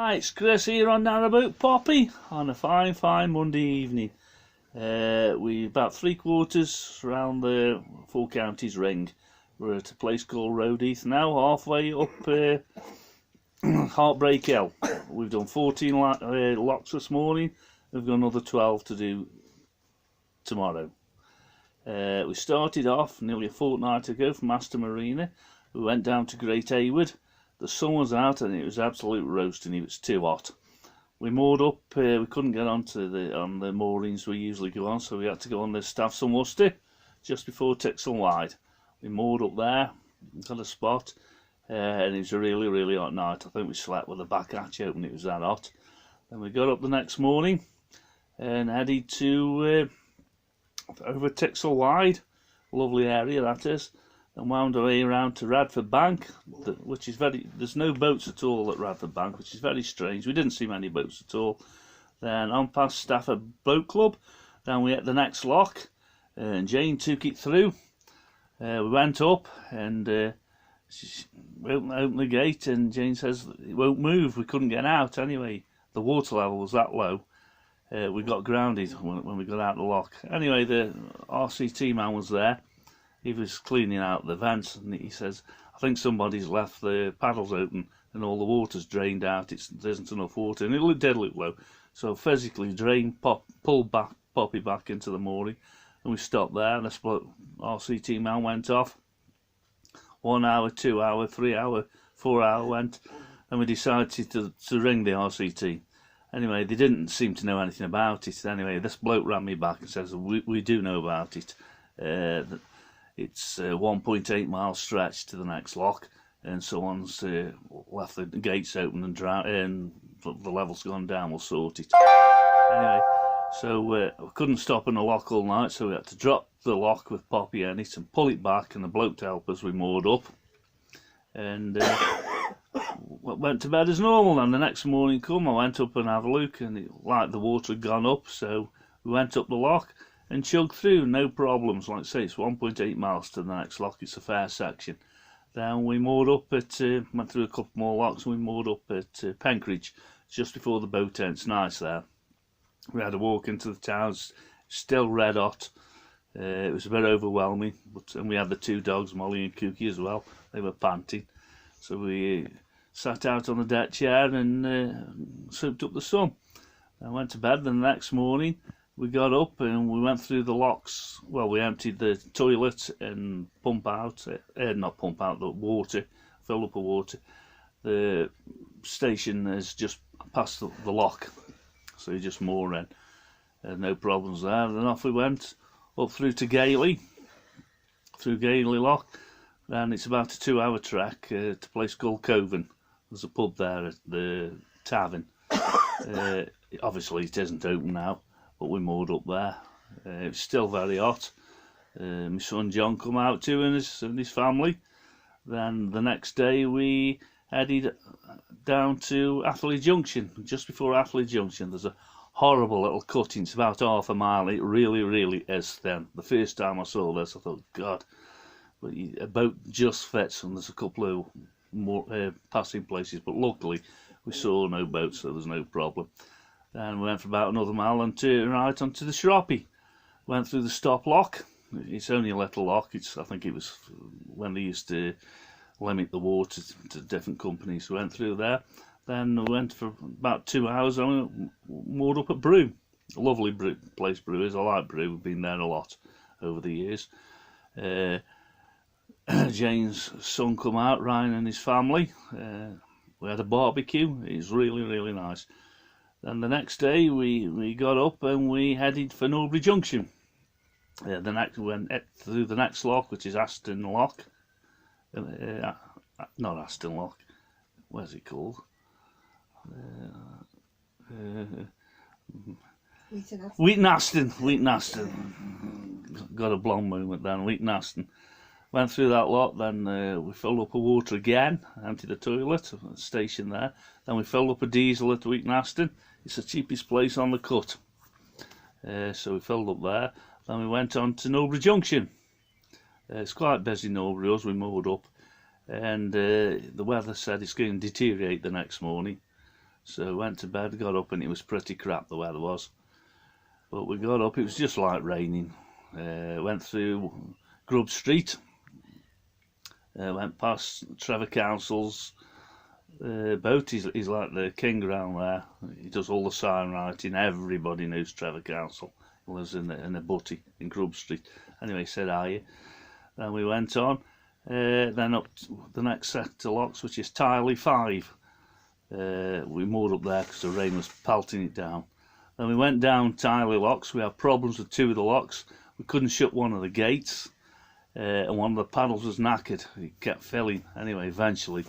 Hi, it's Chris here on Narrowboat Poppy on a fine Monday evening. We about 3/4 around the Four Counties ring. We're at a place called Roadeath now, halfway up Heartbreak Hill. We've done 14 locks this morning. We've got another 12 to do tomorrow. We started off nearly a fortnight ago from Aston Marina. We went down to Great Hayward. The sun was out and it was absolute roasting. It was too hot. We moored up. We couldn't get on the moorings we usually go on, so we had to go on the Staffs and Worcester just before Tixall Wide. We moored up there, got a spot, and it was a really hot night. I think we slept with the back hatch open. It was that hot. Then we got up the next morning and headed to over Tixall Wide, lovely area that is. And wound our way around to Radford Bank, which is there's no boats at all at Radford Bank, which is very strange. We didn't see many boats at all. Then on past Stafford Boat Club, then we hit the next lock, and Jane took it through. We went up and she opened the gate, and Jane says it won't move. We couldn't get out anyway. The water level was that low. We got grounded when we got out the lock. Anyway, the RCT man was there. He was cleaning out the vents, and he says, I think somebody's left the paddles open and all the water's drained out. There isn't enough water, and it did look low. So physically pulled Poppy back into the mooring, and we stopped there, and the RCT man went off. 1 hour, 2 hour, 3 hour, 4 hour went, and we decided to ring the RCT. Anyway, they didn't seem to know anything about it. Anyway, this bloke ran me back and says, we do know about it. It's a 1.8 mile stretch to the next lock, and someone's left the gates open and the level's gone down. We'll sort it. Anyway, so we couldn't stop in the lock all night, so we had to drop the lock with Poppy in it and pull it back, and the bloke to help us, we moored up and went to bed as normal. And the next morning I went up and have a look, and the water had gone up, so we went up the lock and chugged through, no problems. Like I say, it's 1.8 miles to the next lock. It's a fair section. Then we moored up at, went through a couple more locks, and we moored up at Penkridge, just before the boat end. It's nice there. We had a walk into the town, still red hot. It was a bit overwhelming, and we had the two dogs, Molly and Cookie, as well. They were panting. So we sat out on the deck chair and soaked up the sun. I went to bed. Then the next morning, we got up and we went through the locks. Well, we emptied the toilet and not pump out the water, fill up the water. The station is just past the lock, so you just moor in. No problems there. Then off we went up through to Gailey, through Gailey Lock. Then it's about a 2 hour trek to a place called Coven. There's a pub there at the tavern. Obviously it isn't open now, but we moored up there. It was still very hot. My son John come out too, and his family. Then the next day we headed down to Atherley Junction. Just before Atherley Junction there's a horrible little cutting. It's about half a mile. It really is thin. The first time I saw this I thought, God, but a boat just fits, and there's a couple of more passing places, but luckily we saw no boats, so there's no problem. Then we went for about another mile and right onto the Shroppy. Went through the stop lock. It's only a little lock. I think it was when they used to limit the water to different companies. We went through there. Then we went for about 2 hours and moored up at Brew. A lovely place Brew is. I like Brew. We've been there a lot over the years. Jane's son come out, Ryan and his family. We had a barbecue. It was really nice. Then the next day we got up and we headed for Norbury Junction. We went through the next lock, which is Aston Lock. Not Aston Lock. Where's it called? Wheaton Aston. Got a blonde moment then. Wheaton Aston. Went through that lot. Then we filled up with water again. Emptied the toilet, station there. Then we filled up a diesel at Wheaton Aston. It's the cheapest place on the cut. So we filled up there. Then we went on to Norbury Junction. It's quite busy Norbury as we moored up. And the weather said it's going to deteriorate the next morning. So went to bed, got up, and it was pretty crap, the weather was. But we got up, it was just like raining. Went through Grub Street, went past Trevor Council's boat. He's like the king around there. He does all the sign writing. Everybody knows Trevor Council. He lives in a butty in Grub Street. Anyway, he said hi. Then we went on. Then up the next set of locks, which is Tiley 5. We moored up there because the rain was pelting it down. Then we went down Tiley locks. We had problems with 2 of the locks. We couldn't shut one of the gates, and one of the paddles was knackered. It kept filling. Anyway, eventually,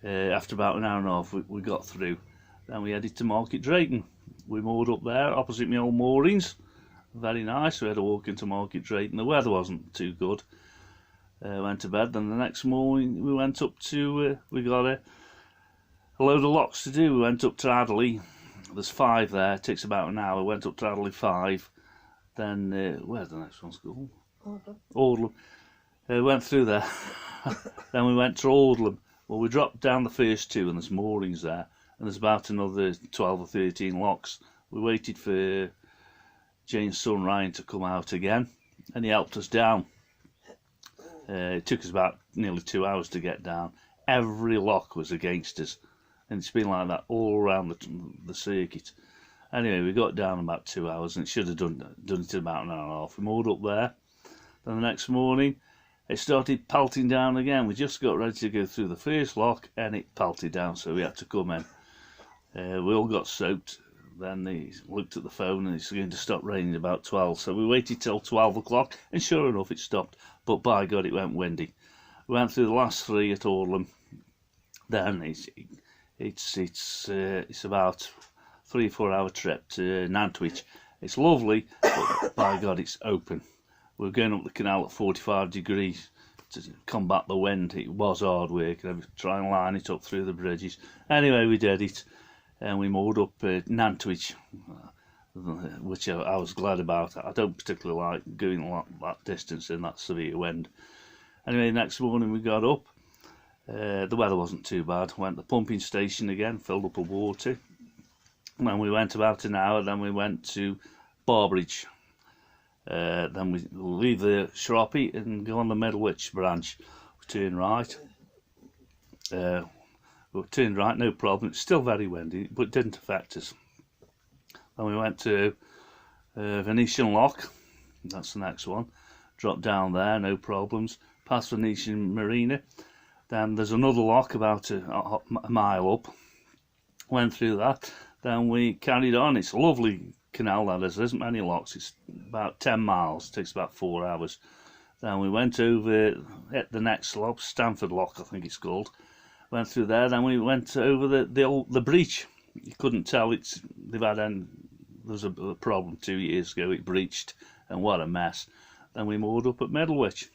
after about an hour and a half, we got through. Then we headed to Market Drayton. We moored up there opposite my old moorings. Very nice. We had a walk into Market Drayton. The weather wasn't too good. Went to bed. Then the next morning we went up to, we got a load of locks to do. We went up to Adderley. There's 5 there. It takes about an hour. Went up to Adderley 5. Then, where's the next one's called? Aldlam. Went through there. Then we went to Aldlam. Well, we dropped down the first 2 and there's moorings there. And there's about another 12 or 13 locks. We waited for James' son Ryan to come out again. And he helped us down. It took us about nearly 2 hours to get down. Every lock was against us. And it's been like that all around the circuit. Anyway, we got down about 2 hours, and it should have done it in about an hour and a half. We moored up there. Then the next morning, it started pelting down again. We just got ready to go through the first lock, and it pelted down, so we had to come in. We all got soaked. Then he looked at the phone, and it's going to stop raining about 12. So we waited till 12 o'clock, and sure enough, it stopped. But by God, it went windy. We went through the last 3 at Aldlam. Then it's about 3 or 4 hour trip to Nantwich. It's lovely, but by God, it's open. We were going up the canal at 45 degrees to combat the wind. It was hard work, and try and line it up through the bridges. Anyway, we did it, and we moored up Nantwich, which I was glad about. I don't particularly like going that distance in that severe wind. Anyway, next morning we got up. The weather wasn't too bad. Went to the pumping station again, filled up with water. And then we went about an hour, then we went to Barbridge. Then we leave the Shroppy and go on the Middlewich branch. We turn right. We turned right, no problem. It's still very windy, but it didn't affect us. Then we went to Venetian Lock. That's the next one. Dropped down there, no problems. Past Venetian Marina. Then there's another lock about a mile up. Went through that. Then we carried on. It's a lovely canal, that is. There isn't many locks. It's about 10 miles. It takes about 4 hours. Then we went over at the next lock, Stamford Lock, I think it's called. Went through there. Then we went over the breach. You couldn't tell there was a problem 2 years ago. It breached, and what a mess. Then we moored up at Middlewich.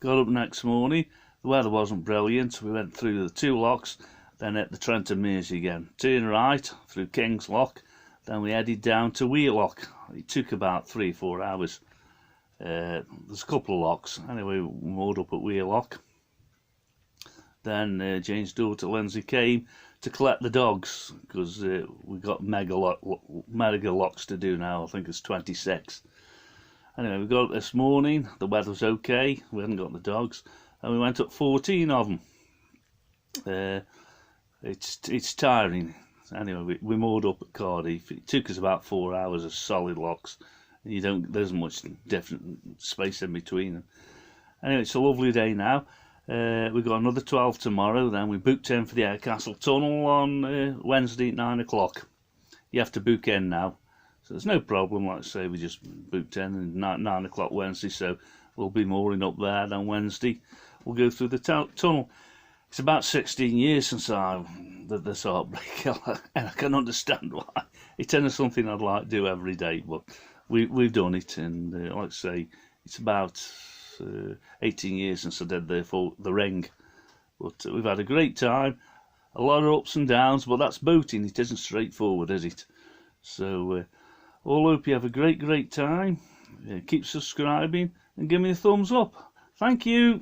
Got up next morning. The weather wasn't brilliant. We went through the 2 locks, then at the Trenton Mersey again. Turned right through King's Lock, then we headed down to Wheelock. It took about 3 or 4 hours. There's a couple of locks. Anyway, we moored up at Wheelock. Then Jane's daughter Lindsay came to collect the dogs, because we've got mega locks to do now. I think it's 26. Anyway, we got up this morning. The weather was okay. We hadn't got the dogs. And we went up 14 of them. It's tiring. Anyway, we moored up at Cardiff. It took us about 4 hours of solid locks. There's much different space in between them. Anyway, it's a lovely day now. We've got another 12 tomorrow. Then we booked in for the Aircastle Tunnel on Wednesday at 9 o'clock. You have to book in now. So there's no problem. Like I say, we just booked in at 9 o'clock Wednesday. So we'll be mooring up there. Then Wednesday we'll go through the tunnel. It's about 16 years since I did this heartbreak, and I can understand why. It's not something I'd like to do every day, but we've done it, and like I say, it's about 18 years since I did the ring. But we've had a great time, a lot of ups and downs, but that's boating. It isn't straightforward, is it? So all hope you have a great time. Keep subscribing and give me a thumbs up. Thank you.